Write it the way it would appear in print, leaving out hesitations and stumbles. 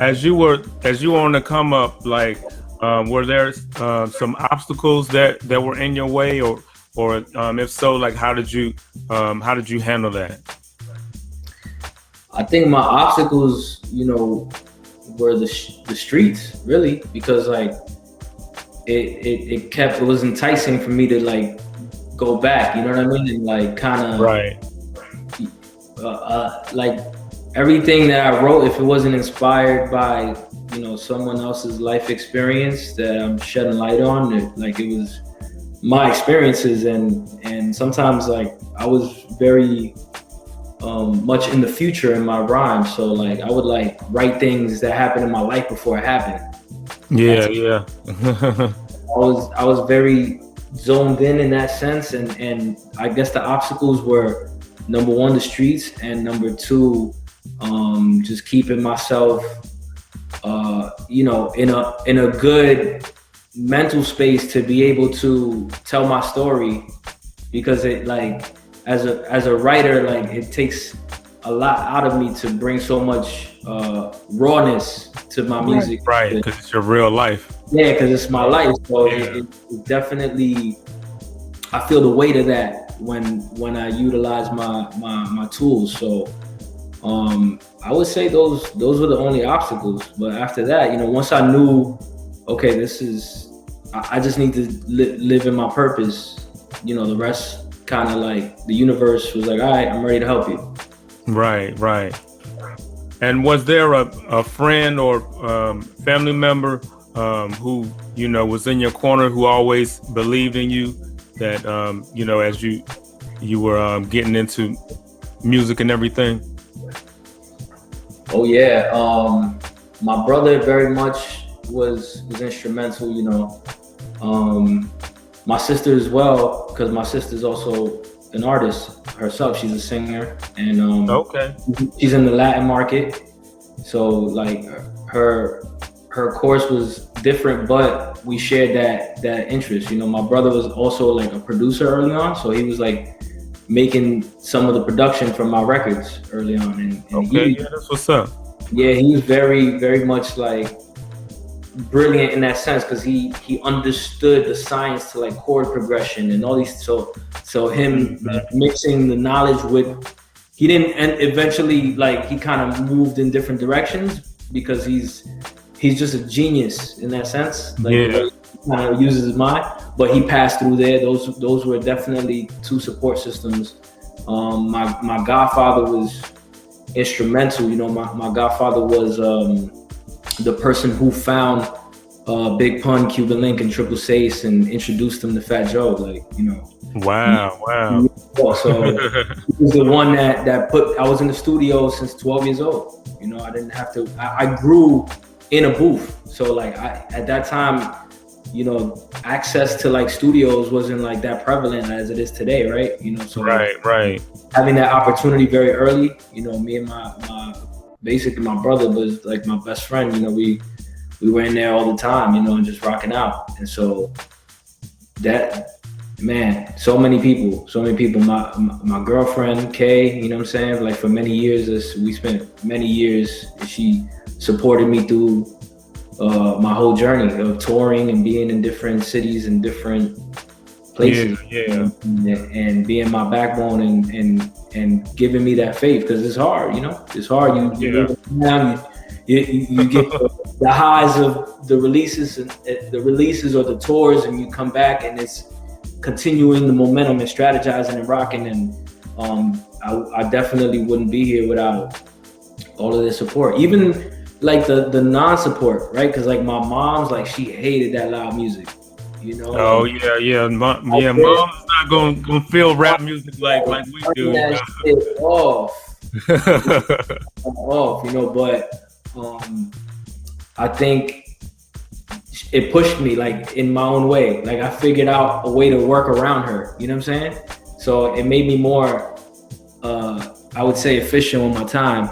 as you were on the come up, like, were there some obstacles that were in your way, or if so, like, how did you handle that? I think my obstacles, were the streets, really, because like it was enticing for me to like go back, you know what I mean, and like kind of Right. Like everything that I wrote, if it wasn't inspired by someone else's life experience that I'm shedding light on, it was my experiences, and sometimes like I was very much in the future in my rhymes, so like I would like write things that happened in my life before it happened. Yeah. I was very zoned in that sense, and I guess the obstacles were number one, the streets, and number two, just keeping myself in a good mental space to be able to tell my story, because it like as a writer, like it takes a lot out of me to bring so much rawness to my music. Right, because it's your real life. Yeah, because it's my life. So it definitely, I feel the weight of that when I utilize my tools. So I would say those were the only obstacles. But after that, once I knew, okay, I just need to live in my purpose. The rest kind of like the universe was like, all right, I'm ready to help you. Right. And was there a friend or family member who was in your corner, who always believed in you, that as you were getting into music and everything? Oh yeah, my brother very much was instrumental. My sister as well, because my sister's also an artist herself. She's a singer, and okay, she's in the Latin market. So like her course was different, but we shared that interest. My brother was also like a producer early on, so he was like making some of the production from my records early on. And okay, that's what's up. Yeah, he was very, very much like brilliant in that sense, because he understood the science to like chord progression and all these. So him mixing the knowledge with, he didn't, and eventually like he kind of moved in different directions, because he's just a genius in that sense. Like, he kind of uses his mind, but he passed through there. Those were definitely two support systems. My godfather was instrumental. My godfather was the person who found Big Pun, Cuban Link, and Triple Sace, and introduced him to Fat Joe. Like, Wow. So he was the one that I was in the studio since 12 years old. I didn't have to. I grew in a booth. So like at that time, access to like studios wasn't like that prevalent as it is today, right? So right. Having that opportunity very early, me and basically my brother was like my best friend. We were in there all the time, and just rocking out. And so that, man, so many people. My girlfriend Kay, what I'm saying? Like for many years, we spent many years, and she supported me through my whole journey of touring and being in different cities and different places. Yeah. And being my backbone and giving me that faith, because it's hard. It's hard. You get the highs of the releases or the tours, and you come back and it's continuing the momentum and strategizing and rocking. And I definitely wouldn't be here without all of this support, even like the non-support, right? Because like my mom's, like, she hated that loud music, Oh yeah. Mom's not gonna feel rap music like we do. That shit off. But I think it pushed me like in my own way. Like I figured out a way to work around her. You know what I'm saying? So it made me more, I would say, efficient with my time.